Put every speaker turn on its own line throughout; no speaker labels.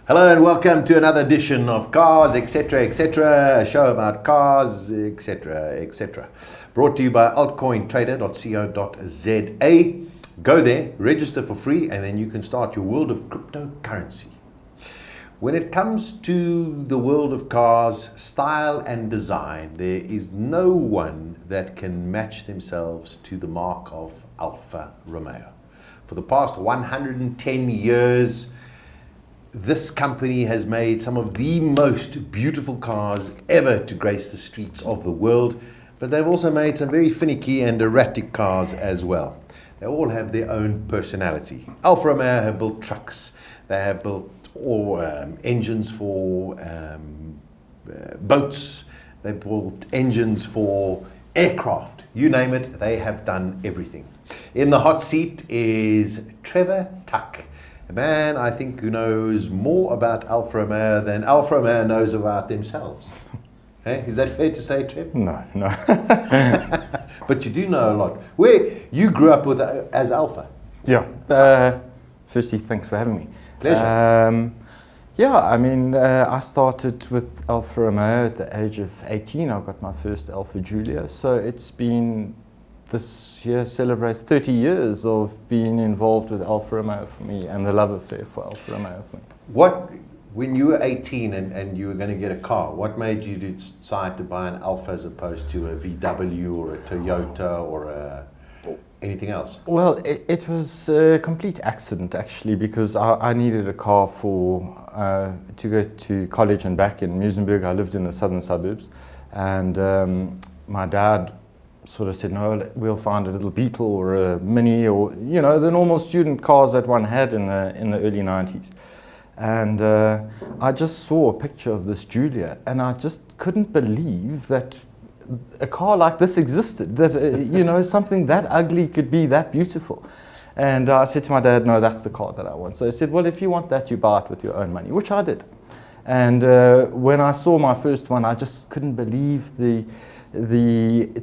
Hello and welcome to another edition of Cars, etc., etc., a show about cars, etc., etc. Brought to you by altcointrader.co.za. Go there, register for free, and then you can start your world of cryptocurrency. When it comes to the world of cars, style and design, there is no one that can match themselves to the marque of Alfa Romeo. For the past 110 years, this company has made some of the most beautiful cars ever to grace the streets of the world, but they've also made some very finicky and erratic cars as well. They all have their own personality. Alfa Romeo have built trucks, they have built engines for boats, they built engines for aircraft, you name it, they have done everything. In the hot seat is Trevor Tuck, a man, I think, who knows more about Alfa Romeo than Alfa Romeo knows about themselves. Hey, is that fair to say, Trev?
No.
But you do know a lot. Where you grew up with as Alfa?
Yeah. Firstly, thanks for having me.
Pleasure.
I started with Alfa Romeo at the age of 18. I got my first Alfa Giulia. So it's been, this year celebrates 30 years of being involved with Alfa Romeo for me and the love affair for Alfa Romeo for me.
When you were 18 and you were going to get a car, what made you decide to buy an Alfa as opposed to a VW or a Toyota or anything else?
Well, it was a complete accident actually, because I needed a car to go to college and back in Muizenberg. I lived in the southern suburbs, and my dad sort of said, no, we'll find a little Beetle or a Mini, or the normal student cars that one had in the early 90s. And I just saw a picture of this Giulia, and I just couldn't believe that a car like this existed, that something that ugly could be that beautiful. And I said to my dad, no, that's the car that I want. So he said, well, if you want that, you buy it with your own money, which I did. And when I saw my first one, I just couldn't believe the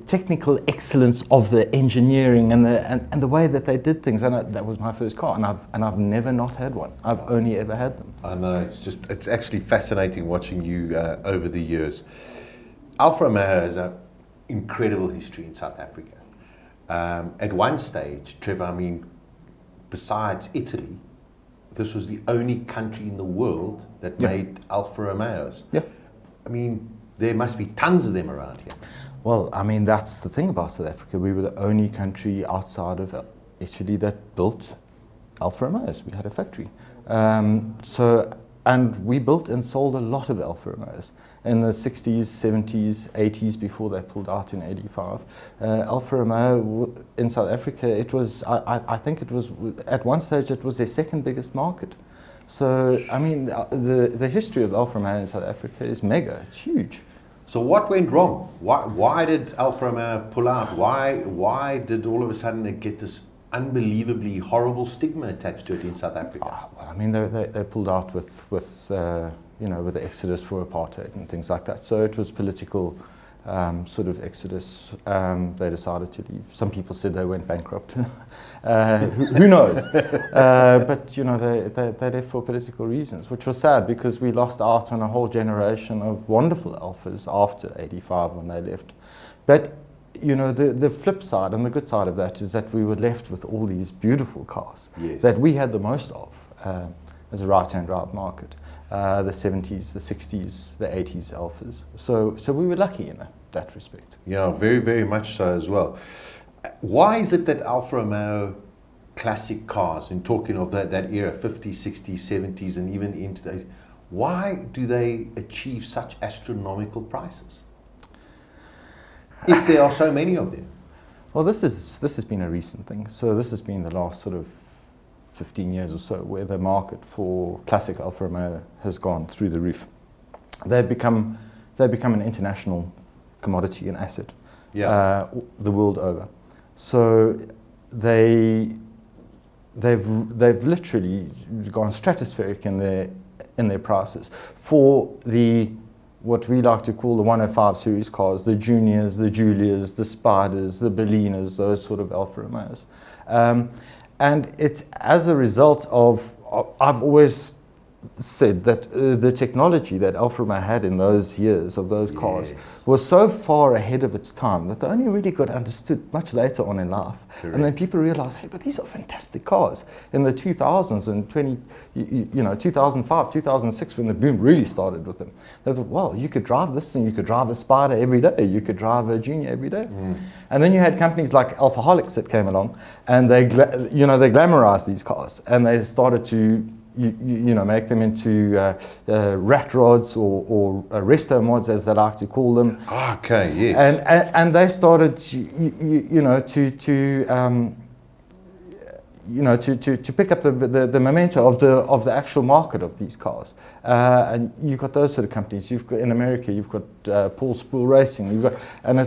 technical excellence of the engineering and the way that they did things. And that was my first car, and I've never not had one. I've only ever had them.
I know, it's actually fascinating watching you over the years. Alfa Romeo has an incredible history in South Africa. At one stage, Trevor, besides Italy, this was the only country in the world that made Alfa Romeos.
Yeah.
There must be tons of them around here.
Well, that's the thing about South Africa. We were the only country outside of Italy that built Alfa Romeos. We had a factory. And we built and sold a lot of Alfa Romeos in the 60s, 70s, 80s, before they pulled out in 85. Alfa Romeo in South Africa, it was, I think it was, at one stage it was their second biggest market. So, the history of Alfa Romeo in South Africa is mega, it's huge.
So what went wrong? Why did Alfa Romeo pull out? Why did all of a sudden it get this unbelievably horrible stigma attached to it in South Africa?
They pulled out with the exodus for apartheid and things like that. So it was political sort of exodus. They decided to leave. Some people said they went bankrupt. Who knows? But they left for political reasons, which was sad because we lost out on a whole generation of wonderful Alfas after 85 when they left. But the flip side and the good side of that is that we were left with all these beautiful cars that we had the most of as a right-hand drive market. The 70s, the 60s, the 80s Alfas. So we were lucky in that respect.
Yeah, very, very much so as well. Why is it that Alfa Romeo classic cars, and talking of that era, 50s, 60s, 70s, and even into the, why do they achieve such astronomical prices? If there are so many of them.
Well, this has been a recent thing. So this has been the last sort of 15 years or so where the market for classic Alfa Romeo has gone through the roof. They've become an international commodity and asset the world over. So they've literally gone stratospheric in their prices for what we like to call the 105 series cars, the Juniors, the Giulias, the Spiders, the Bellinas, those sort of Alfa Romeos. And it's as a result of, I've always said that the technology that Alfa Romeo had in those years of those cars
Yes.
was so far ahead of its time that they only really got understood much later on in life.
Correct.
And then people realized, hey, but these are fantastic cars. In the 2000s and 2005, 2006, when the boom really started with them, they thought, well, you could drive this thing, you could drive a Spider every day, you could drive a Junior every day. And then you had companies like Alfaholics that came along, and they glamorized these cars, and they started to make them into rat rods or resto mods, as they like to call them.
Okay, yes.
And they started to pick up the memento of the actual market of these cars. And you've got those sort of companies. You've got in America, you've got Paul Spool Racing. You've got, and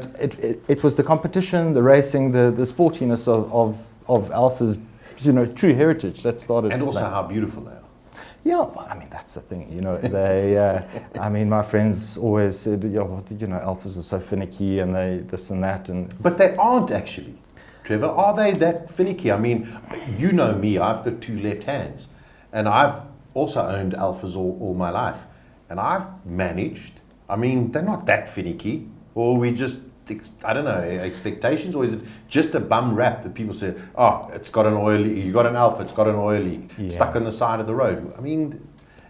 it was the competition, the racing, the sportiness of Alfa's true heritage that started.
And also how beautiful they are.
Yeah, I mean, that's the thing, they, I mean, my friends always said, Alfas are so finicky and they this and that.
But they aren't actually, Trevor. Are they that finicky? I mean, you know me, I've got two left hands, and I've also owned Alfas all my life, and I've managed. I mean, they're not that finicky, or we just, I don't know, expectations, or is it just a bum rap that people say, oh, it's got an oily, you got an Alfa, it's got an oily, stuck on the side of the road. I mean,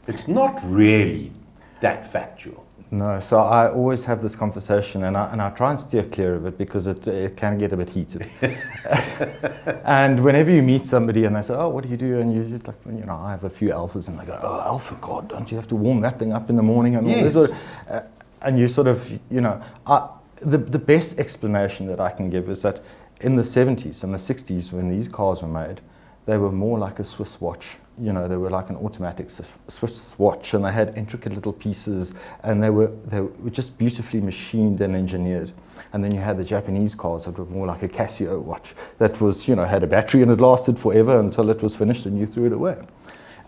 it's not really that factual.
No, so I always have this conversation, and I try and steer clear of it because it can get a bit heated. And whenever you meet somebody and they say, oh, what do you do? And you're just like, I have a few Alfas, and they go, oh, Alfa, God, don't you have to warm that thing up in the morning? And
yes.
all this and you sort of, the best explanation that I can give is that in the 70s and the 60s, when these cars were made, they were more like a Swiss watch. They were like an automatic Swiss watch, and they had intricate little pieces, and they were just beautifully machined and engineered. And then you had the Japanese cars that were more like a Casio watch that was, had a battery and it lasted forever until it was finished and you threw it away.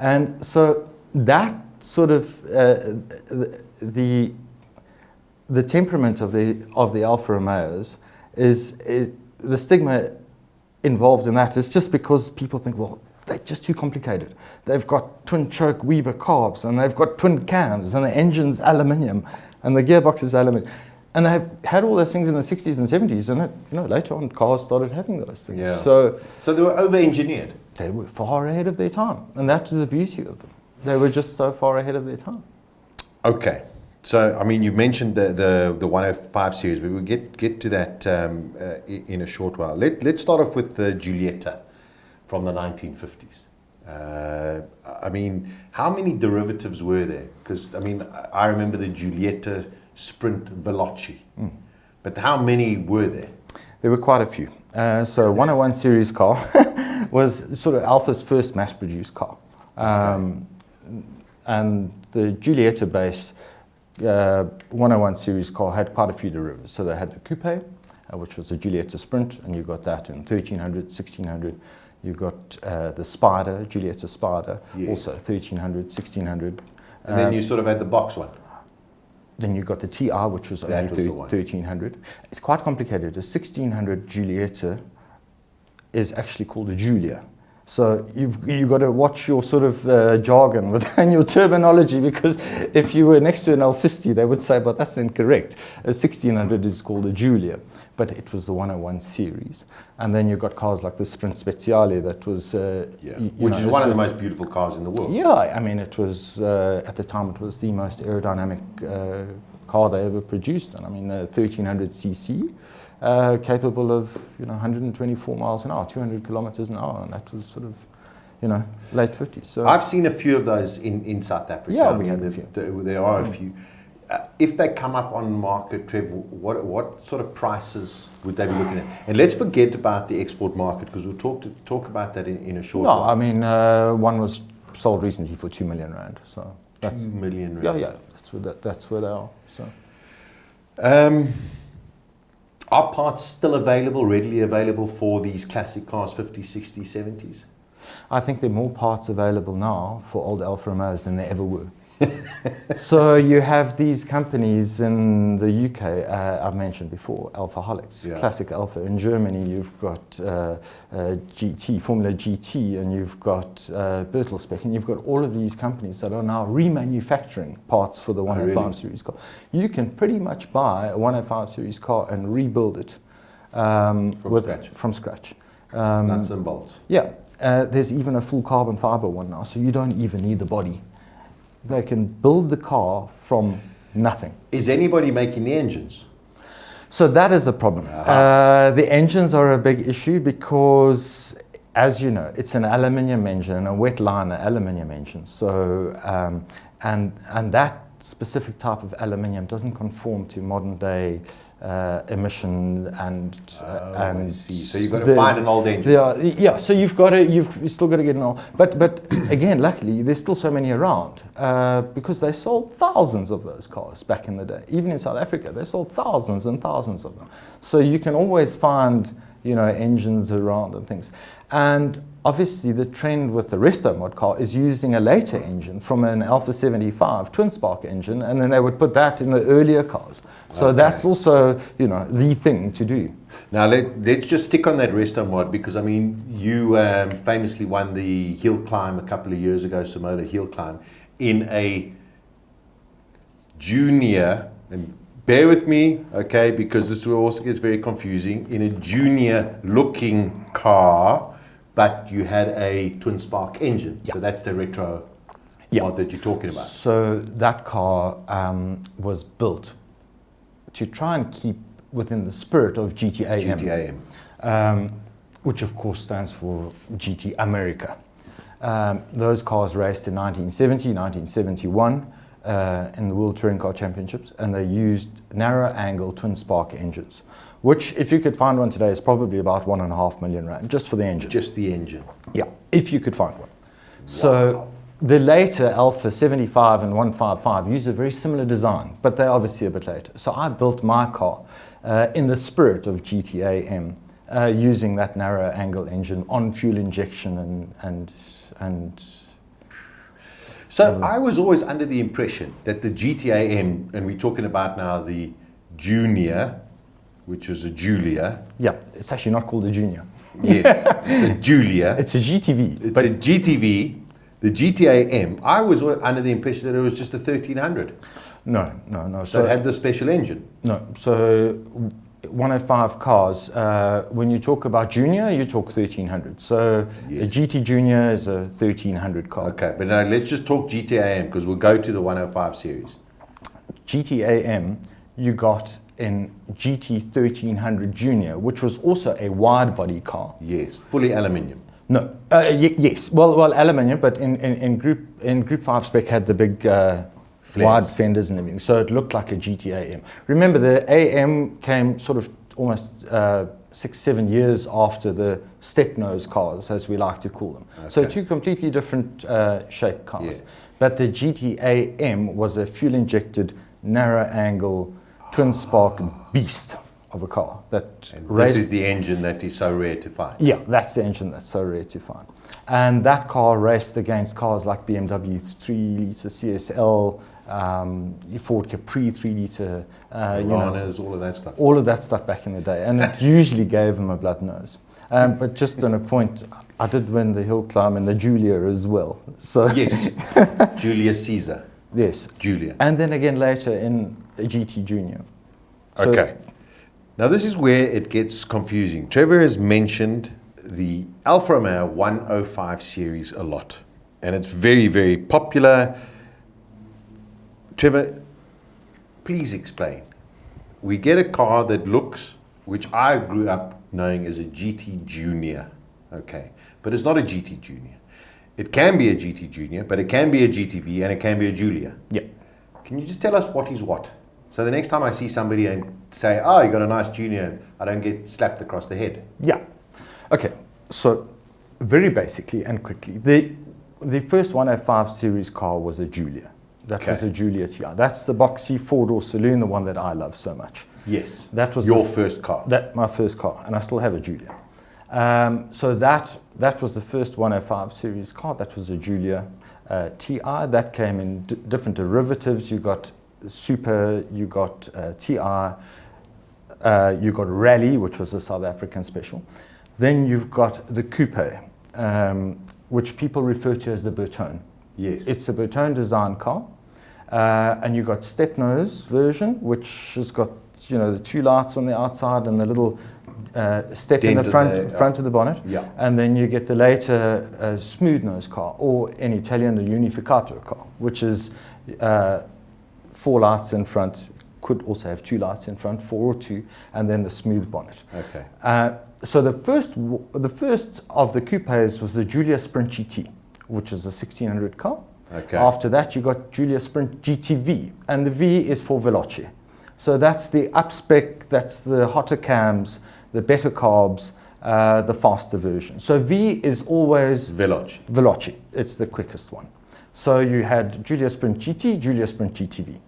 And so that sort of the temperament of the Alfa Romeos is the stigma involved in that is just because people think, well, they're just too complicated. They've got twin choke Weber carbs, and they've got twin cams, and the engine's aluminium, and the gearbox is aluminium. And they've had all those things in the 60s and 70s, and later on cars started having those things.
Yeah.
So
they were over-enginered.
They were far ahead of their time, and that was the beauty of them. They were just so far ahead of their time.
Okay. So, I mean, you mentioned the 105 series, but we'll get to that in a short while. Let's start off with the Giulietta from the 1950s. I mean, how many derivatives were there? Because, I mean, I remember the Giulietta Sprint Veloci, but how many were there?
There were quite a few. So 101 series car was sort of Alfa's first mass-produced car. And the Giulietta base 101 series car had quite a few derivatives. So they had the coupe, which was the Giulietta Sprint, and you got that in 1300, 1600. You got the Spider, Giulietta Spider,
yes.
Also 1300, 1600.
And then you sort of had the box one.
Then you got the TR, which was only 1300. It's quite complicated. A 1600 Giulietta is actually called a Giulia. So you've got to watch your sort of jargon and your terminology, because if you were next to an Alfisti, they would say, but that's incorrect. A 1600 is called a Giulia, but it was the 101 series. And then you've got cars like the Sprint Speciale that was...
which is one of the most beautiful cars in the world.
Yeah, I mean, it was, at the time, it was the most aerodynamic car they ever produced. And I mean, 1300cc. Capable of 124 miles an hour, 200 kilometers an hour, and that was sort of late 50s. So
I've seen a few of those in South Africa.
Yeah, we had a few.
There are a few. If they come up on market, Trev, what sort of prices would they be looking at? And let's forget about the export market, because we'll talk about that in a short while.
I mean, one was sold recently for 2 million rand. So
that's 2 million rand.
Yeah, that's where they are. So.
Are parts still available, readily available for these classic cars, 50s, 60s, 70s?
I think there are more parts available now for old Alfa Romeos than there ever were. So you have these companies in the UK, I've mentioned before, Alfa Holics,
Yeah.
Classic Alfa. In Germany, you've got GT, Formula GT, and you've got Bertelspec, and you've got all of these companies that are now remanufacturing parts for the 105
really?
series car. You can pretty much buy a 105 series car and rebuild it from scratch.
Nuts and bolts.
Yeah, there's even a full carbon fiber one now, so you don't even need the body. They can build the car from nothing.
Is anybody making the engines?
So that is a problem. The engines are a big issue because, as you know, it's an aluminium engine, a wet liner aluminium engine. So, and that specific type of aluminium doesn't conform to modern day emission and
I see. So you've got to find an old engine.
Yeah. So you've still got to get an old. But again, luckily, there's still so many around because they sold thousands of those cars back in the day. Even in South Africa, they sold thousands and thousands of them. So you can always find, you know, engines around and things. And obviously, the trend with the resto mod car is using a later engine from an Alfa 75 twin spark engine, and then they would put that in the earlier cars. So that's also, you know, the thing to do.
Now let's just stick on that resto mod, because I mean, you famously won the Hillclimb a couple of years ago, Simola Hillclimb, in a junior, and bear with me, okay, because this also gets very confusing, in a junior looking car, but you had a twin spark engine. So that's the retro mod that you're talking about.
So that car was built to try and keep within the spirit of GTAM. Which of course stands for GT America. Those cars raced in 1970, 1971 in the World Touring Car Championships, and they used narrow angle twin spark engines, which if you could find one today is probably about 1.5 million rand just for the engine.
Just the engine.
Yeah, if you could find one. So the later Alfa 75 and 155 use a very similar design, but they're obviously a bit later. So I built my car in the spirit of GTAM, using that narrow angle engine on fuel injection and
So I was always under the impression that the GTAM, and we're talking about now the Junior, which was a Julia.
Yeah, it's actually not called a Junior.
Yes, it's a Julia.
It's a GTV.
It's a GTV. The GTAM, I was under the impression that it was just a 1300.
No.
So it had the special engine.
No, so 105 cars, when you talk about Junior, you talk 1300. So a GT Junior is a 1300 car.
Okay, but now let's just talk GTAM, because we'll go to the 105 series.
GTAM, you got in GT 1300 Junior, which was also a wide body car.
Yes, fully aluminium.
No, yes, well, aluminium, but in Group 5 spec had the big wide fenders and everything, so it looked like a GTAM. Remember, the AM came sort of almost 6-7 years after the step nose cars, as we like to call them. Okay. So two completely different shaped cars. Yeah. But the GTAM was a fuel injected narrow angle twin spark beast of a car that
this is the engine that is so rare to find.
Yeah, that's the engine that's so rare to find. And that car raced against cars like BMW 3-litre CSL, Ford Capri 3-litre,
Piranhas, all of that stuff.
All of that stuff back in the day, and it usually gave them a blood nose. But just on a point, I did win the Hillclimb and the Julia as well. So
yes, Julia Caesar.
Yes,
Julia.
And then again later in a GT Junior. So
okay. Now this is where it gets confusing. Trevor has mentioned the Alfa Romeo 105 series a lot, and it's very, very popular. Trevor, please explain. We get a car that looks, which I grew up knowing as a GT Junior, okay, but it's not a GT Junior. It can be a GT Junior, but it can be a GTV and it can be a Julia.
Yeah.
Can you just tell us what is what? So the next time I see somebody and say, oh, you got a nice Junior, I don't get slapped across the head.
Yeah. Okay. So very basically and quickly, the first 105 series car was a Julia. That was a Julia TI. That's the boxy four-door saloon, the one that I love so much.
Yes.
That was
your first car.
My first car, and I still have a Julia. So that was the first 105 series car. That was a Giulia TI. That came in different derivatives. You got Super, you got TI, you got Rally, which was a South African special. Then you've got the Coupe, which people refer to as the Bertone.
Yes.
It's a Bertone design car. And you got step nose version, which has got, you know, the two lights on the outside and the little step in the front of the bonnet.
Yeah.
And then you get the later smooth nose car, or in Italian, the Unificato car, which is 4 lights in front, could also have 2 lights in front, 4 or 2, and then the smooth bonnet.
Okay.
So the first of the coupes was the Giulia Sprint GT, which is a 1600 car.
Okay.
After that, you got Giulia Sprint GTV, and the V is for Veloce. So that's the up-spec, that's the hotter cams, the better carbs, the faster version. So V is always Veloce. It's the quickest one. So you had Giulia Sprint GT, Giulia Sprint GTV.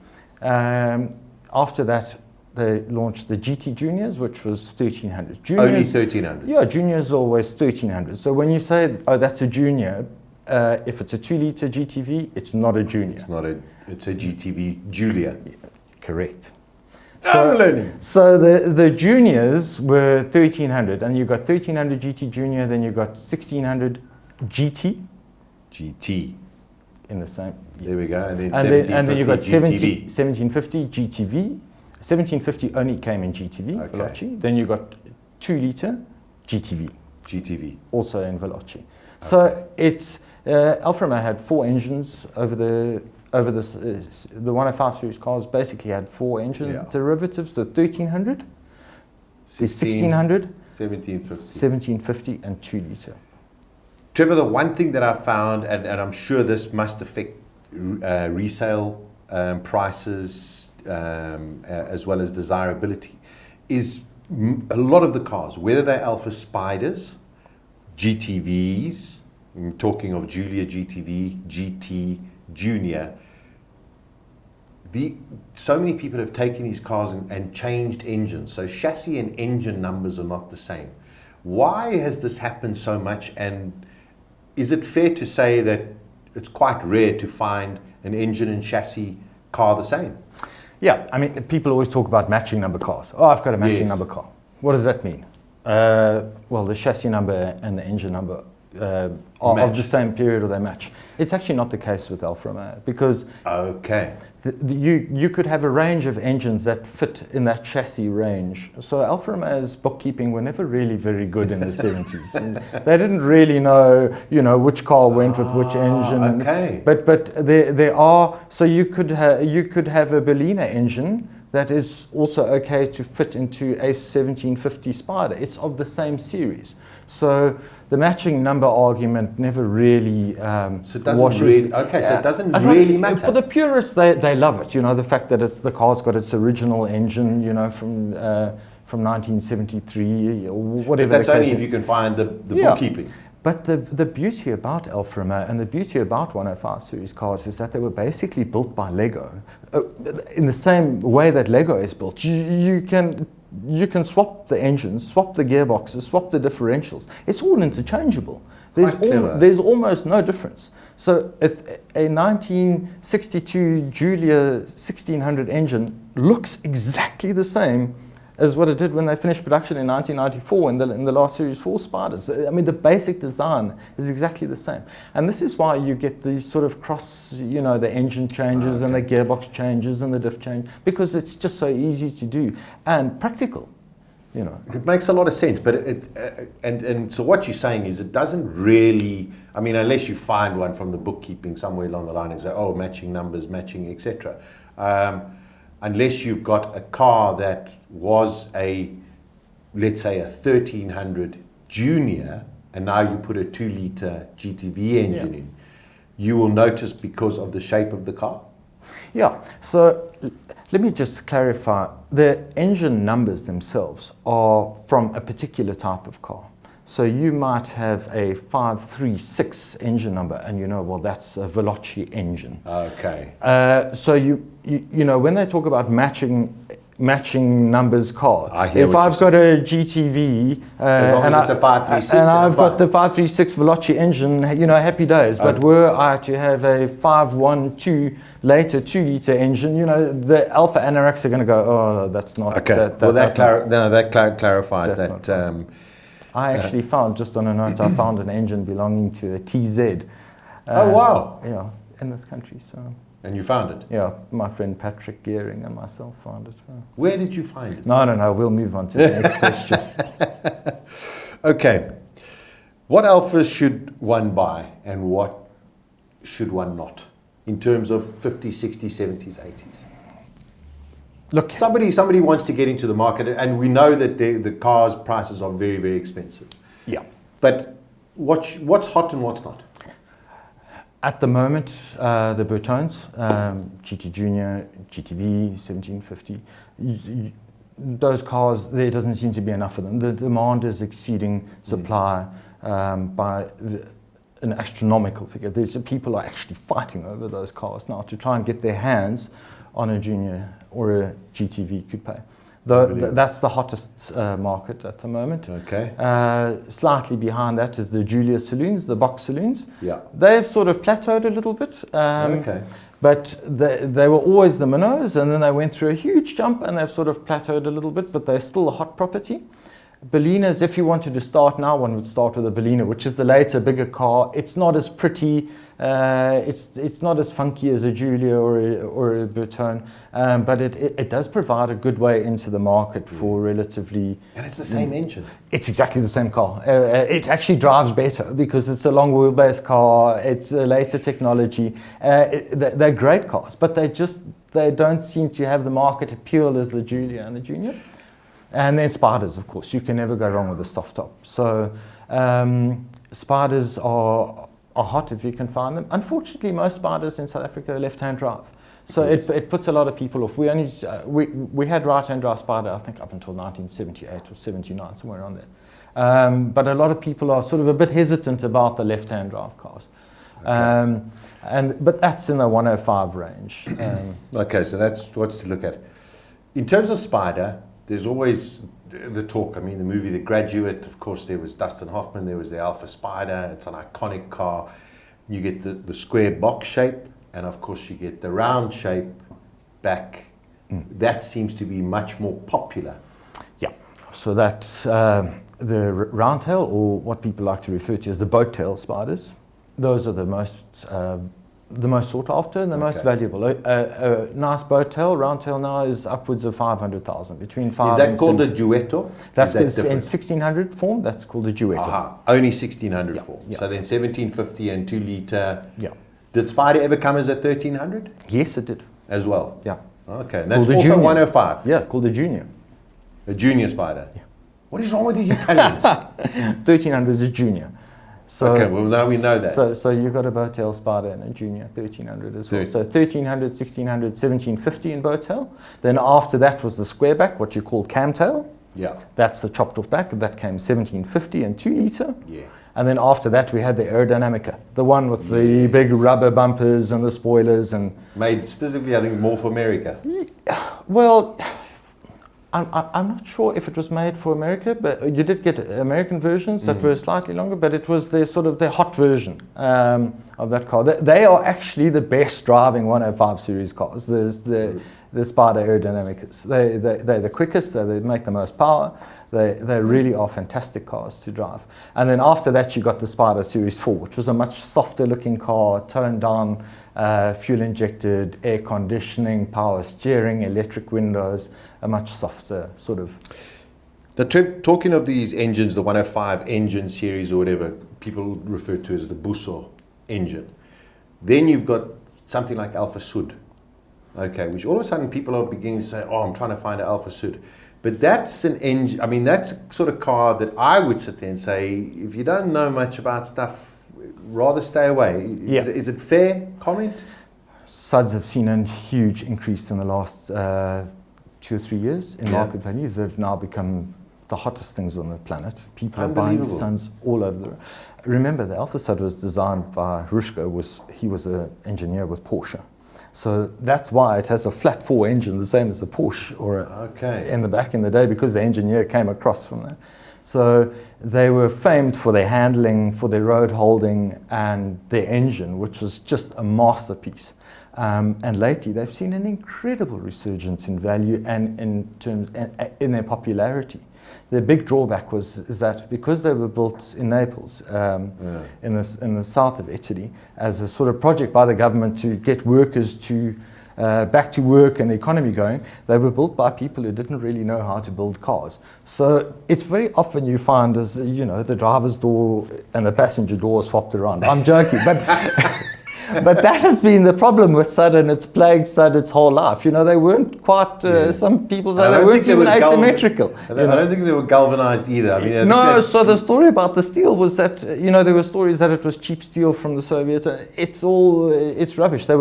After that, they launched the GT Juniors, which was 1300. Juniors,
only 1300?
Yeah, Juniors are always 1300. So when you say, oh, that's a Junior, if it's a 2-litre GTV, it's not a Junior.
It's a GTV Giulia.
Yeah, correct.
I'm learning.
So the Juniors were 1300, and you got 1300 GT Junior, then you got 1600 GT.
GT.
In the same.
There we go. And
then you got
1750
1750 GTV. 1750 only came in GTV,
Okay.
Veloce. Then you got 2-litre GTV.
GTV.
Also in Veloce. So it's Alfa Romeo had 4 engines over the 105 series cars. Basically had 4 engine derivatives: the 1300, the 1600, 1750, and 2-litre.
Trevor, the one thing that I found, and I'm sure this must affect resale prices as well as desirability, is a lot of the cars, whether they're Alfa Spiders, GTVs, I'm talking of Giulia GTV, GT, Junior, so many people have taken these cars and changed engines. So chassis and engine numbers are not the same. Why has this happened so much, and is it fair to say that it's quite rare to find an engine and chassis car the same?
Yeah, I mean, people always talk about matching number cars. Oh, I've got a matching number car. What does that mean? Well, the chassis number and the engine number are of the same period, or they match. It's actually not the case with Alfa Romeo, because you could have a range of engines that fit in that chassis range. So Alfa Romeo's bookkeeping were never really very good in the 70s. They didn't really know, which car went with which engine. But there are, so you could have a Berliner engine that is also okay to fit into a 1750 Spider. It's of the same series. So the matching number argument never really
so it doesn't really matter.
For the purists, they love it. The fact that the car's got its original engine, from 1973 or whatever.
But that's only if you can find the bookkeeping.
But the beauty about Alfa Romeo and the beauty about 105 series cars is that they were basically built by Lego. In the same way that Lego is built, you can swap the engines, swap the gearboxes, swap the differentials. It's all interchangeable. There's almost no difference. So if a 1962 Giulia 1600 engine looks exactly the same as what it did when they finished production in 1994 in the last Series 4 Spiders. I mean, the basic design is exactly the same. And this is why you get these sort of the engine changes and the gearbox changes and the diff change, because it's just so easy to do and practical.
It makes a lot of sense, but and so what you're saying is it doesn't really, I mean, unless you find one from the bookkeeping somewhere along the line and say, oh, matching numbers, matching, etc. Unless you've got a car that was let's say a 1300 Junior, and now you put a 2-litre GTV engine in, you will notice because of the shape of the car?
Yeah, so let me just clarify. The engine numbers themselves are from a particular type of car. So you might have a 536 engine number, and well, that's a Veloce engine.
Okay.
So you when they talk about matching matching numbers car.
If
I've got a GTV
as long as it's a 536,
and I've got the 536 Veloci engine, happy days. But were I to have a 512 later 2-liter engine, the Alfa Anoraks are going to go, oh, that's not.
Okay. That clarifies that.
I actually found, just on a note, I found an engine belonging to a TZ.
Oh wow!
Yeah, in this country. So.
And you found it?
Yeah, my friend Patrick Gearing and myself found it.
Where did you find it?
No, we'll move on to the next question.
Okay. What Alphas should one buy and what should one not? In terms of 50s, 60s, 70s, 80s?
Look,
somebody wants to get into the market, and we know that the cars' prices are very, very expensive.
Yeah.
But what's hot and what's not?
At the moment, the Bertones, GT Junior, GTV, 1750, those cars, there doesn't seem to be enough of them. The demand is exceeding supply by an astronomical figure. People are actually fighting over those cars now to try and get their hands on a Junior or a GTV coupe. That's the hottest market at the moment.
Okay.
Slightly behind that is the Giulia saloons, the box saloons.
Yeah.
They've sort of plateaued a little bit.
Okay.
But they were always the minnows, and then they went through a huge jump, and they've sort of plateaued a little bit, but they're still a hot property. Bellinas, if you wanted to start now, one would start with a Bellina, which is the later, bigger car. It's not as pretty, it's not as funky as a Giulia or a Bertone, but it does provide a good way into the market for relatively...
And it's the same engine.
It's exactly the same car. It actually drives better because it's a long wheelbase car, it's a later technology. They're great cars, but they don't seem to have the market appeal as the Giulia and the Junior. And then Spiders, of course. You can never go wrong with a soft top. So Spiders are hot if you can find them. Unfortunately, most Spiders in South Africa are left-hand drive. So yes. it puts a lot of people off. We had right-hand drive Spider, I think, up until 1978 or 79, somewhere around there. But a lot of people are sort of a bit hesitant about the left-hand drive cars. Okay. But that's in the 105 range.
Okay, so that's what's to look at. In terms of Spider, there's always the talk. I mean, the movie The Graduate, of course, there was Dustin Hoffman, there was the Alpha Spider. It's an iconic car. You get the square box shape, and of course you get the round shape back. That seems to be much more popular.
Yeah, so that's the round tail, or what people like to refer to as the boat tail Spiders. Those are the most sought after and the most valuable. A nice boat tail, round tail now is upwards of 500,000. Between 5
Is that called a duetto?
That's in 1600 form. That's called a duetto.
Only 1600 form.
Yeah.
So then 1750 and 2 liter.
Yeah.
Did Spider ever come as a 1300?
Yes, it did.
As well.
Yeah.
Okay. And that's also Junior. 105.
Yeah, called a Junior.
A Junior Spider.
Yeah.
What is wrong with these Italians?
1300 is a Junior. So,
okay, well now we know that.
So you've got a boat tail Spider and a Junior 1300 as well. So 1300, 1600, 1750 in boat tail. Then after that was the square back, what you call cam tail.
Yeah.
That's the chopped off back. That came 1750 and 2 liter.
Yeah.
And then after that we had the Aerodynamica, the one with the big rubber bumpers and the spoilers and
made specifically, I think, more for America.
Well, I'm not sure if it was made for America, but you did get American versions that were slightly longer, but it was the hot version of that car. They are actually the best driving 105 series cars. There's the Spider Aerodynamicas. They're the quickest, they make the most power. They really are fantastic cars to drive. And then after that you got the Spider Series 4, which was a much softer looking car, toned down, fuel injected, air conditioning, power steering, electric windows, a much softer sort of...
Talking of these engines, the 105 engine series or whatever, people refer to as the Busso engine. Then you've got something like Alfa Sud, okay, which all of a sudden people are beginning to say, oh, I'm trying to find an Alfa Sud. But that's an engine, I mean, that's a sort of car that I would sit there and say, if you don't know much about stuff, rather stay away.
Yeah.
Is it fair comment?
Suds have seen a huge increase in the last 2 or 3 years in market value. They've now become the hottest things on the planet. People are buying Suds all over. Remember, the Alfa Sud was designed by Rushko. He was an engineer with Porsche. So that's why it has a flat 4 engine, the same as a Porsche or in the back in the day, because the engineer came across from there. So they were famed for their handling, for their road holding, and their engine, which was just a masterpiece. And lately, they've seen an incredible resurgence in value and in their popularity. The big drawback is that because they were built in Naples, in the south of Italy, as a sort of project by the government to get workers to back to work and the economy going, they were built by people who didn't really know how to build cars. So it's very often you find, as you know, the driver's door and the passenger door swapped around. I'm joking, but that has been the problem with Sud, and it's plagued Sud its whole life. You know, they weren't quite, some people say they weren't even asymmetrical.
I don't think they were galvanized either. I mean,
no, so the story about the steel was that, you know, there were stories that it was cheap steel from the Soviets. It's rubbish. They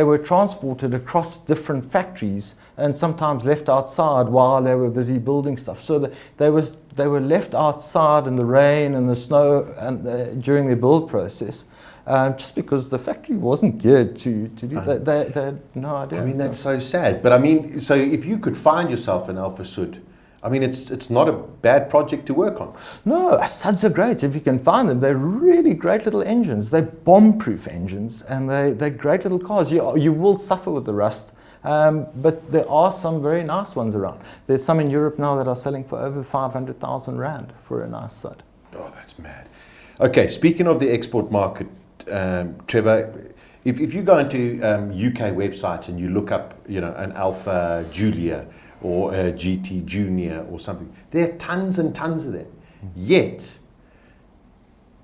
were transported across different factories and sometimes left outside while they were busy building stuff. So they were left outside in the rain and the snow and during their build process. Just because the factory wasn't geared to do that. They had no idea.
I mean, that's so sad. But I mean, so if you could find yourself an Alfa Sud, I mean, it's not a bad project to work on.
No, Suds are great if you can find them. They're really great little engines. They're bomb-proof engines, and they're great little cars. You will suffer with the rust, but there are some very nice ones around. There's some in Europe now that are selling for over 500,000 Rand for a nice Sud.
Oh, that's mad. Okay, speaking of the export market, Trevor, if you go into UK websites and you look up, you know, an Alfa Giulia or a GT Junior or something, there are tons and tons of them. Yet,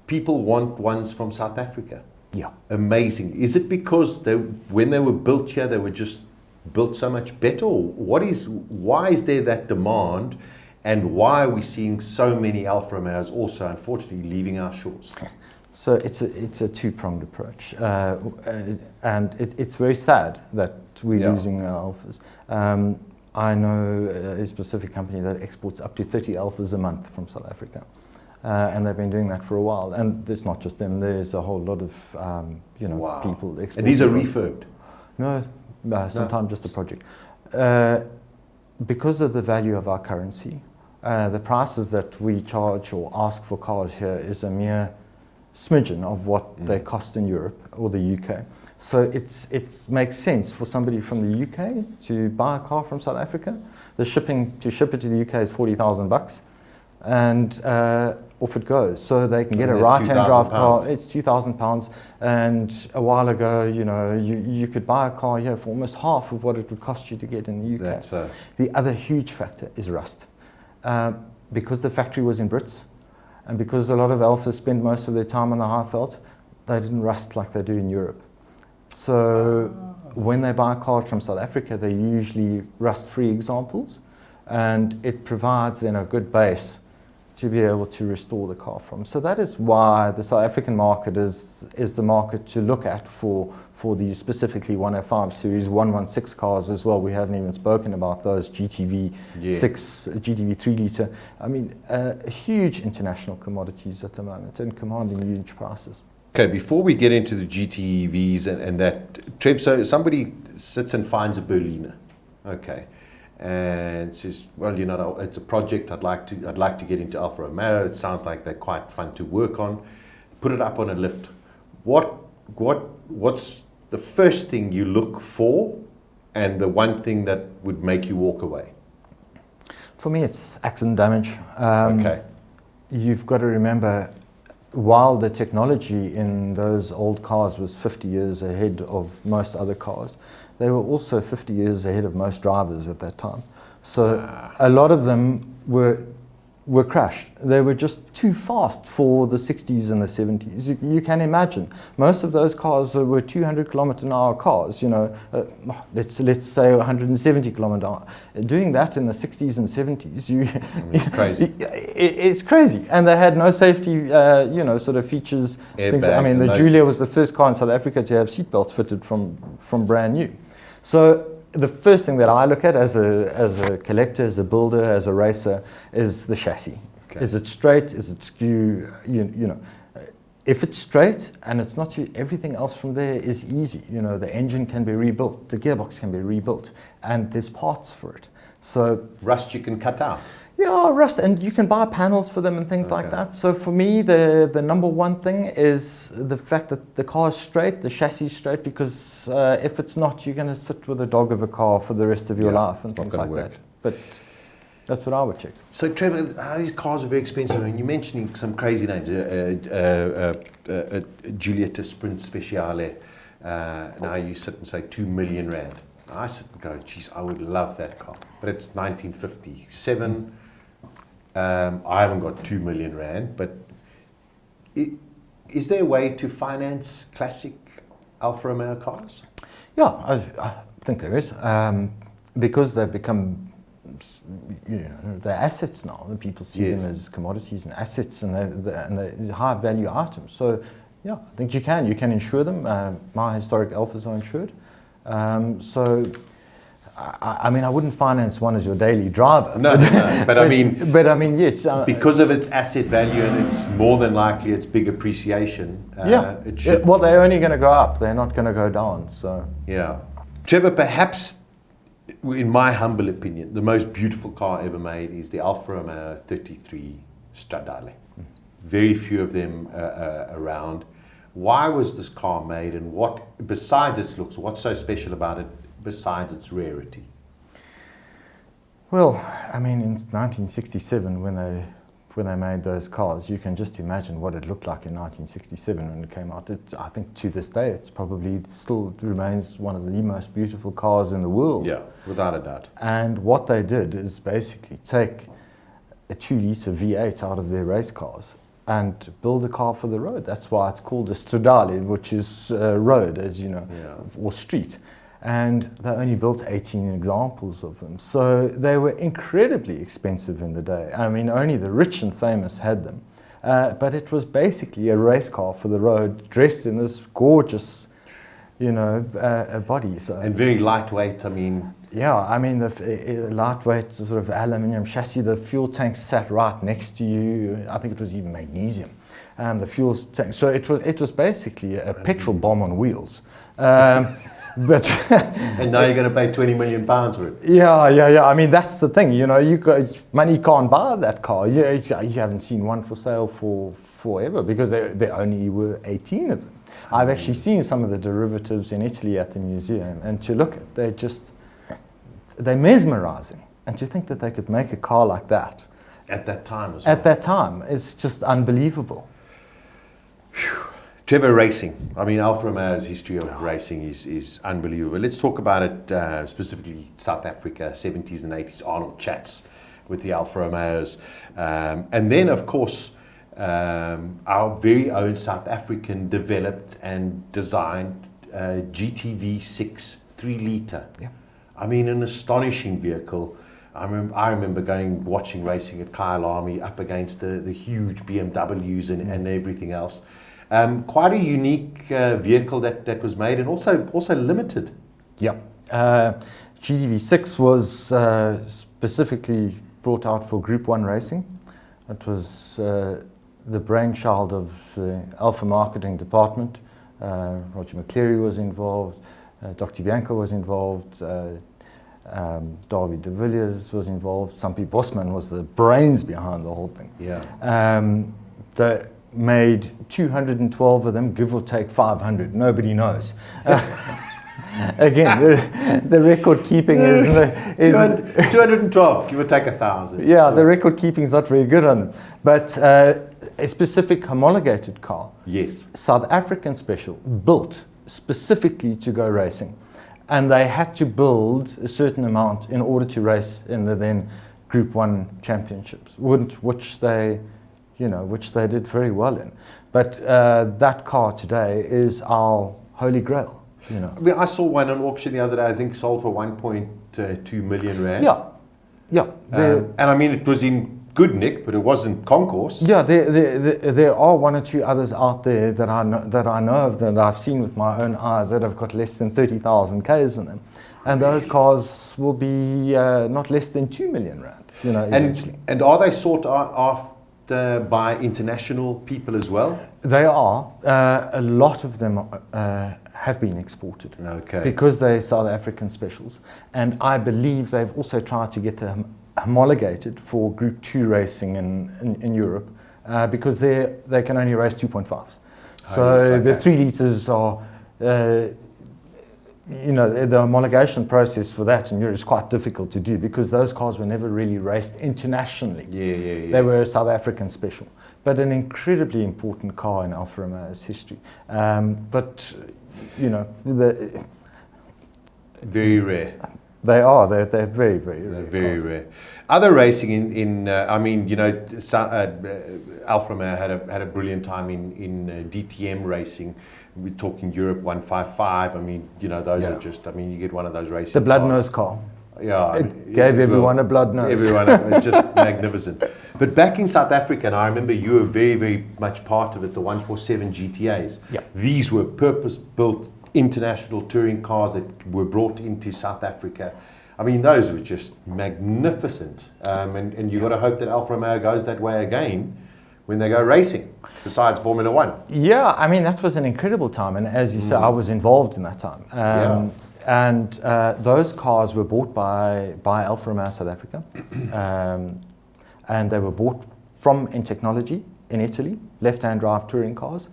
people want ones from South Africa.
Yeah.
Amazing. Is it because when they were built here, they were just built so much better? Or why is there that demand? And why are we seeing so many Alfa Romeos also, unfortunately, leaving our shores?
So it's a two-pronged approach, and it's very sad that we're losing our Alfas. I know a specific company that exports up to 30 Alfas a month from South Africa, and they've been doing that for a while. And it's not just them; there's a whole lot of people exporting.
And these are refurbed?
No, sometimes just a project. Because of the value of our currency, the prices that we charge or ask for cars here is a mere smidgen of what they cost in Europe or the UK. So it makes sense for somebody from the UK to buy a car from South Africa. The shipping to ship it to the UK is $40,000, and off it goes. So they can get a right-hand drive car. It's £2,000, and a while ago, you know, you could buy a car here for almost half of what it would cost you to get in the UK.
That's fair.
The other huge factor is rust, because the factory was in Brits. And because a lot of Alfas spend most of their time on the Highveld, they didn't rust like they do in Europe. So when they buy cars from South Africa, they usually rust-free examples, and it provides then a good base to be able to restore the car from. So that is why the South African market is the market to look at for these specifically 105 series 116 cars as well. We haven't even spoken about those GTV 6, GTV 3 litre. I mean, huge international commodities at the moment and commanding huge prices.
Okay, before we get into the GTVs and that, Trev, so somebody sits and finds a Berliner, okay, and says, well, you know, it's a project I'd like to get into Alfa Romeo. It sounds like they're quite fun to work on. Put it up on a lift. What's the first thing you look for, and the one thing that would make you walk away?
For me, it's accident damage.
Okay.
You've got to remember, while the technology in those old cars was 50 years ahead of most other cars, they were also 50 years ahead of most drivers at that time. So a lot of them were crashed. They were just too fast for the 60s and the 70s. You can imagine. Most of those cars were 200 kilometer an hour cars, you know, let's say 170 kilometer an hour. Doing that in the 60s and 70s,
crazy.
It's crazy. And they had no safety, sort of features. Things. I mean, the Giulia was the first car in South Africa to have seatbelts fitted from brand new. So the first thing that I look at as a collector, as a builder, as a racer, is the chassis. Okay. Is it straight? Is it skew? if it's straight and it's not too, everything else from there is easy. You know, the engine can be rebuilt, the gearbox can be rebuilt, and there's parts for it. So
rust you can cut out.
Yeah, rust, and you can buy panels for them and things like that. So for me, the number one thing is the fact that the car is straight, the chassis is straight, because if it's not, you're going to sit with a dog of a car for the rest of your life and things like that. But that's what I would check.
So Trevor, these cars are very expensive, and you're mentioning some crazy names, Giulietta Sprint Speciale. Now you sit and say 2 million rand. I sit and go, geez, I would love that car, but it's 1957. I haven't got 2 million rand, but is there a way to finance classic Alfa Romeo cars?
Yeah, I think there is, because they've become, they're assets now. The people see them as commodities and assets, and they're high value items. So yeah, I think you can insure them. My historic Alfas are insured. So I mean, I wouldn't finance one as your daily driver.
No, but I mean,
yes.
Because of its asset value, and it's more than likely its big appreciation. It should.
Well, they're only going to go up. They're not going to go down. So
yeah, Trevor, perhaps, in my humble opinion, the most beautiful car ever made is the Alfa Romeo 33 Stradale. Very few of them around. Why was this car made, and what, besides its looks, what's so special about it besides its rarity?
Well, I mean, in 1967, when they made those cars, you can just imagine what it looked like in 1967 when it came out. I think to this day, it's probably still remains one of the most beautiful cars in the world.
Yeah, without a doubt.
And what they did is basically take a 2-litre V8 out of their race cars and build a car for the road. That's why it's called a Stradale, which is road, as you know, or street. And they only built 18 examples of them. So they were incredibly expensive in the day. I mean, only the rich and famous had them. But it was basically a race car for the road, dressed in this gorgeous, body. So,
and very lightweight, I mean.
Yeah, I mean, the lightweight sort of aluminium chassis, the fuel tank sat right next to you. I think it was even magnesium. The fuel tank. So it was basically a petrol bomb on wheels. But
and now you're going to pay £20 million for it.
Yeah. I mean, that's the thing. Money can't buy that car. You haven't seen one for sale for forever, because there only were 18 of them. I've actually seen some of the derivatives in Italy at the museum, and to look at, they're mesmerizing. And to think that they could make a car like that
at that time as well.
At that time, it's just unbelievable.
Whew. Trevor, racing. I mean, Alfa Romeo's history of racing is unbelievable. Let's talk about it, specifically South Africa, 70s and 80s, Arnold chats with the Alfa Romeos. And then, of course, our very own South African developed and designed GTV6 3-litre. Yeah. I mean, an astonishing vehicle. I remember watching racing at Kyle Army up against the huge BMWs and everything else. Quite a unique vehicle that was made, and also limited.
Yeah. GTV6 was specifically brought out for Group 1 racing. It was the brainchild of the Alfa marketing department. Roger McCleary was involved, Dr. Bianco was involved, David de Villiers was involved, Sampie Bosman was the brains behind the whole thing.
Yeah.
They made 212 of them, give or take 500, nobody knows. Again, the record keeping is
212, give or take 1,000.
Yeah, the record keeping is not very good on them. But a specific homologated car,
yes,
South African special, built specifically to go racing. And they had to build a certain amount in order to race in the then Group 1 championships, which they did very well in. But that car today is our holy grail. I
mean, I saw one on auction the other day, I think sold for 1.2 million rand.
Yeah.
And I mean, it was in good nick, but it wasn't concourse.
Yeah, there are one or two others out there that I know of, that I've seen with my own eyes, that have got less than 30,000 Ks in them. And those cars will be not less than 2 million rand, eventually.
And are they sought after by international people as well?
They are. A lot of them have been exported.
Okay.
Because they're South African specials. And I believe they've also tried to get them homologated for Group 2 racing in Europe because they can only race 2.5s. So the 3 litres are, the homologation process for that in Europe is quite difficult to do because those cars were never really raced internationally.
Yeah.
They were a South African special, but an incredibly important car in Alfa Romeo's history. But
very rare.
They are. They're very, very rare.
Very
cars.
rare. Other racing Alfa Romeo had a brilliant time in DTM racing. We're talking Europe 155. Those are just. You get one of those racing.
The blood
cars.
nose car.
Yeah,
it gave everyone a blood nose.
Everyone, it's just magnificent. But back in South Africa, and I remember you were very, very much part of it. The 147 GTAs.
Yeah.
These were purpose-built international touring cars that were brought into South Africa. Those were just magnificent. And you've got to hope that Alfa Romeo goes that way again when they go racing, besides Formula One.
Yeah, that was an incredible time. And as you said, I was involved in that time. And those cars were bought by Alfa Romeo South Africa. And they were bought from In Technology in Italy, left-hand drive touring cars.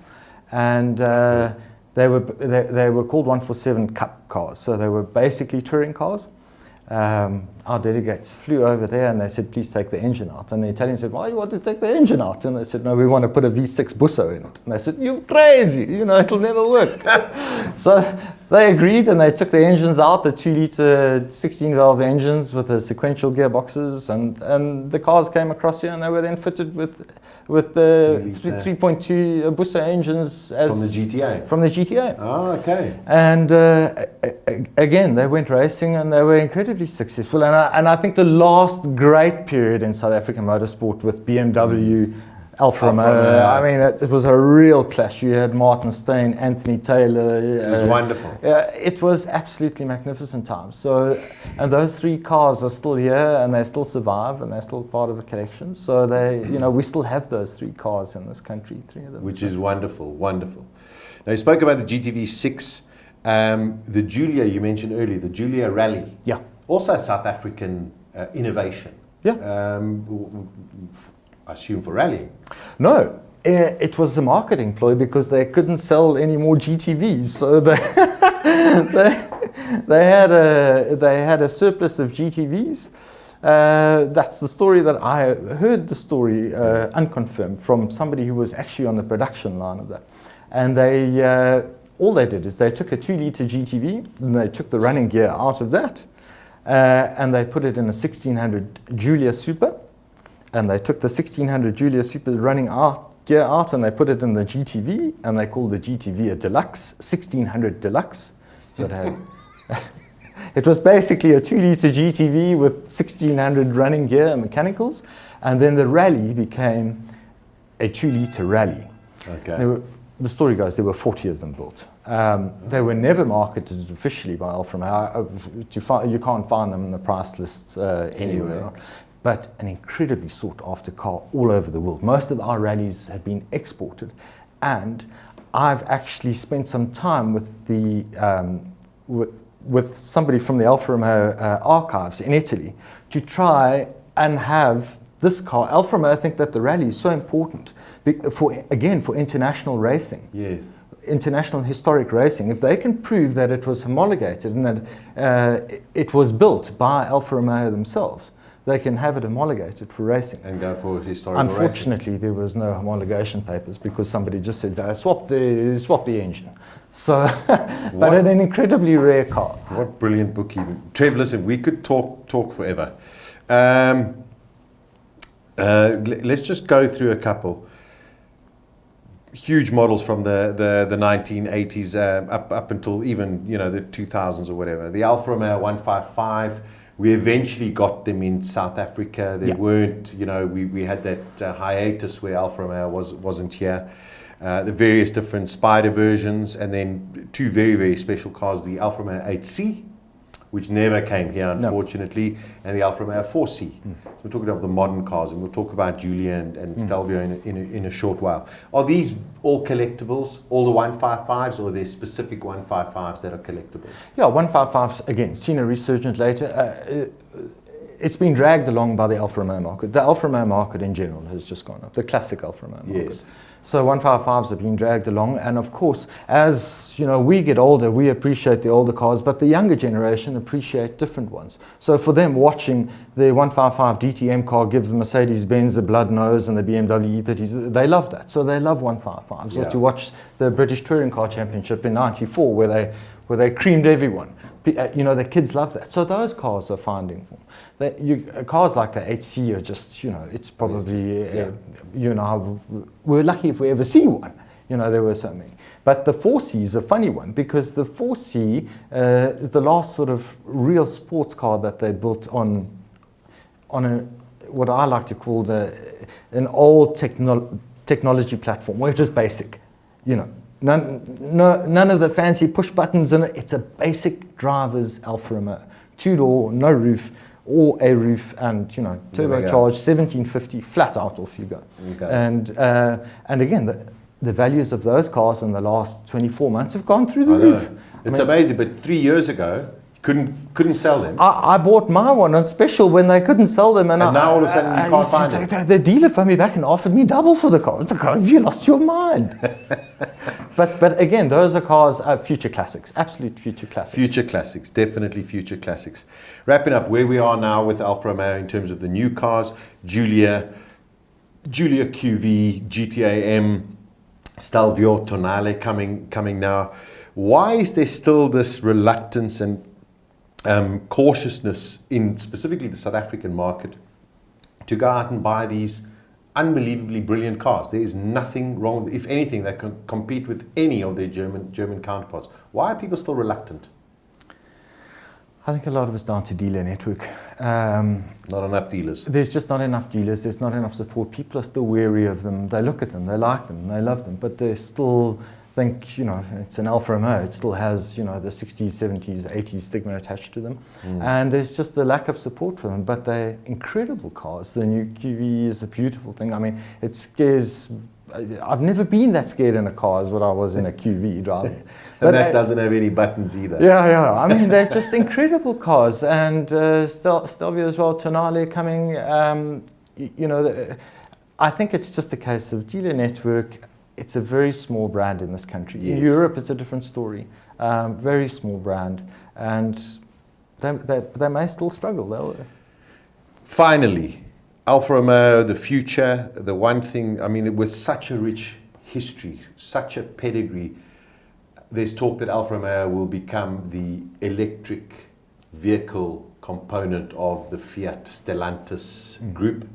And they were called 147 Cup cars. So they were basically touring cars. Our delegates flew over there and they said, please take the engine out. And the Italians said, why do you want to take the engine out? And they said, no, we want to put a V6 Busso in it. And they said, you're crazy, it'll never work. So they agreed and they took the engines out, the 2-litre 16-valve engines with the sequential gearboxes, and the cars came across here and they were then fitted with the 3.2 Busso engines
from the GTA.
From the GTA.
Oh, okay.
And again, they went racing and they were incredibly successful. And I think the last great period in South African motorsport with BMW, Alfa Romeo, it was a real clash. You had Martin Steyn, Anthony Taylor.
It was wonderful.
It was absolutely magnificent times. So, and those 3 cars are still here and they still survive and they're still part of a collection. So we still have those 3 cars in this country, 3 of them.
Which is wonderful, wonderful. Now you spoke about the GTV6, the Giulia you mentioned earlier, the Giulia Rally.
Yeah.
Also South African innovation.
Yeah.
I assume for rallying.
No, it was a marketing ploy because they couldn't sell any more GTVs, so they had a surplus of GTVs. That's the story that I heard. The story unconfirmed from somebody who was actually on the production line of that, and all they did is they took a 2-litre GTV and they took the running gear out of that, and they put it in a 1600 Giulia Super. And they took the 1600 Giulia Super running gear out and they put it in the GTV and they called the GTV a Deluxe, 1600 Deluxe. So it was basically a 2-litre GTV with 1600 running gear and mechanicals. And then the Rally became a 2-litre Rally.
Okay.
The story goes, there were 40 of them built. They were never marketed officially by Alfa Romeo. You can't find them in the price list anywhere. But an incredibly sought-after car all over the world. Most of our rallies have been exported, and I've actually spent some time with the with somebody from the Alfa Romeo archives in Italy to try and have this car. Alfa Romeo think that the rally is so important for international racing.
Yes.
International historic racing. If they can prove that it was homologated and that it was built by Alfa Romeo themselves, they can have it homologated for racing.
And go for historical
Unfortunately,
racing.
there was no homologation papers because somebody just said, swap the engine. So, but an incredibly rare car.
What brilliant bookkeeping. Trev, listen, we could talk forever. Let's just go through a couple. Huge models from the 1980s up until even the 2000s or whatever. The Alfa Romeo 155. We eventually got them in South Africa. They weren't, we had that hiatus where Alfa Romeo wasn't here. The various different Spider versions, and then 2 very, very special cars, the Alfa Romeo 8C, which never came here, unfortunately, and the Alfa Romeo 4C. So we're talking about the modern cars, and we'll talk about Giulia and Stelvio in a short while. Are these all collectibles, all the 155s, or are there specific 155s that are collectibles?
Yeah, 155s, again, seen a resurgence later. It's been dragged along by the Alfa Romeo market. The Alfa Romeo market in general has just gone up, the classic Alfa Romeo market.
Yes.
So 155s have been dragged along, and of course, as you know, we get older, we appreciate the older cars, but the younger generation appreciate different ones. So for them, watching the 155 DTM car give the Mercedes-Benz a blood nose and the BMW E30s, they love that. So they love 155s. Or to watch the British Touring Car Championship in '94, where they creamed everyone. You know, the kids love that. So those cars are finding form. Cars like the 8C are just, you know, it's probably, you and I, we're lucky if we ever see one. You know, there were so many. But the 4C is a funny one, because the 4C is the last sort of real sports car that they built on what I like to call an old technology platform, where it's just basic, you know. None of the fancy push buttons in it. It's a basic driver's Alfa Romeo. 2-door, no roof, or a roof, and, you know, turbocharged, 1750, flat out, off you go. Okay. And again, the values of those cars in the last 24 months have gone through the roof.
It's amazing, but 3 years ago, couldn't sell them.
I bought my one on special when they couldn't sell them, and
now all of a sudden you can't find it.
The dealer phoned me back and offered me double for the car. It's like, have you lost your mind? But again, those are cars, future classics, absolute future classics.
Future classics, definitely future classics. Wrapping up where we are now with Alfa Romeo in terms of the new cars: Giulia QV, GTA M, Stelvio, Tonale coming now. Why is there still this reluctance and cautiousness in specifically the South African market to go out and buy these unbelievably brilliant cars? There is nothing wrong. If anything, they can compete with any of their German counterparts. Why are people still reluctant?
I think a lot of it's down to dealer network.
Not enough dealers.
There's just not enough dealers. There's not enough support. People are still wary of them. They look at them, they like them, they love them, but they still think, you know, it's an Alfa Romeo. It still has, you know, the 60s, 70s, 80s stigma attached to them. And there's just a lack of support for them. But they're incredible cars. The new QV is a beautiful thing. I mean, it scares. I've never been that scared in a car as what I was in a QV driving.
And that doesn't have any buttons either.
Yeah. I mean, they're just incredible cars. And Stelvio as well, Tonale coming. You know, I think it's just a case of dealer network. It's a very small brand in this country. Yes. In Europe, it's a different story. Very small brand, and they may still struggle.
Finally, Alfa Romeo, the future. The one thing, I mean, it was such a rich history, such a pedigree. There's talk that Alfa Romeo will become the electric vehicle component of the Fiat Stellantis group.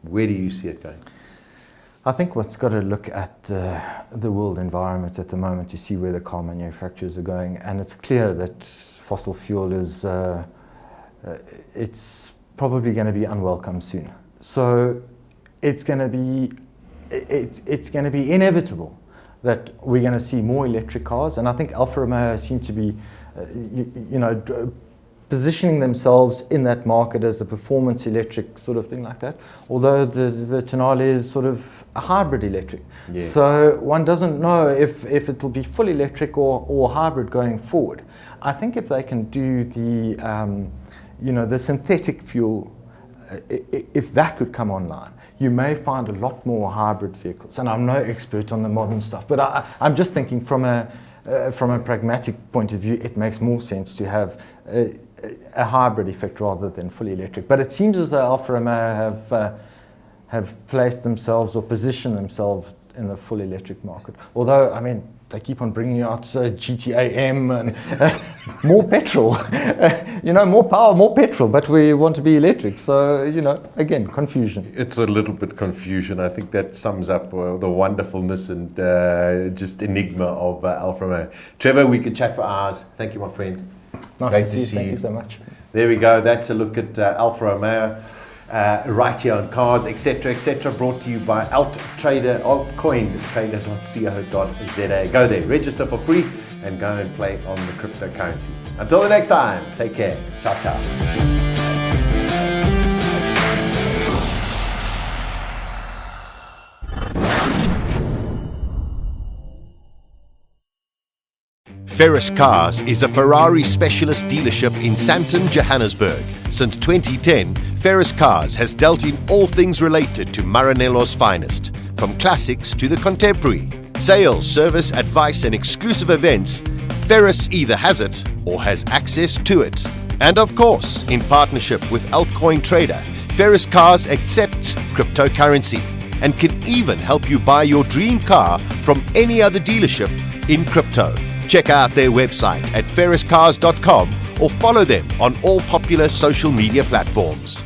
Where do you see it going?
I think what's got to look at the world environment at the moment to see where the car manufacturers are going, and it's clear that fossil fuel is it's probably going to be unwelcome soon. So it's going to be inevitable that we're going to see more electric cars, and I think Alfa Romeo seem to be positioning themselves in that market as a performance electric sort of thing like that, although the Tonale is sort of a hybrid electric. Yeah. So one doesn't know if it'll be full electric or hybrid going forward. I think if they can do the synthetic fuel, if that could come online, you may find a lot more hybrid vehicles. And I'm no expert on the modern stuff, but I'm just thinking from a pragmatic point of view, it makes more sense to have a hybrid effect rather than fully electric. But it seems as though Alfa Romeo have placed themselves or positioned themselves in the full electric market. Although, I mean, they keep on bringing out GTA M and more petrol, more power, more petrol, but we want to be electric. So, again, confusion.
It's a little bit confusion. I think that sums up the wonderfulness and just enigma of Alfa Romeo. Trevor, we could chat for hours. Thank you, my friend.
Nice to see you. Thank you so much.
There we go. That's a look at Alfa Romeo. right here on Cars, etc., etc. Brought to you by altcointrader.co.za. Go there, register for free, and go and play on the cryptocurrency. Until the next time, take care. Ciao, ciao.
Ferris Cars is a Ferrari specialist dealership in Sandton, Johannesburg. Since 2010, Ferris Cars has dealt in all things related to Maranello's finest, from classics to the contemporary. Sales, service, advice and exclusive events, Ferris either has it or has access to it. And of course, in partnership with Altcoin Trader, Ferris Cars accepts cryptocurrency and can even help you buy your dream car from any other dealership in crypto. Check out their website at ferriscars.com or follow them on all popular social media platforms.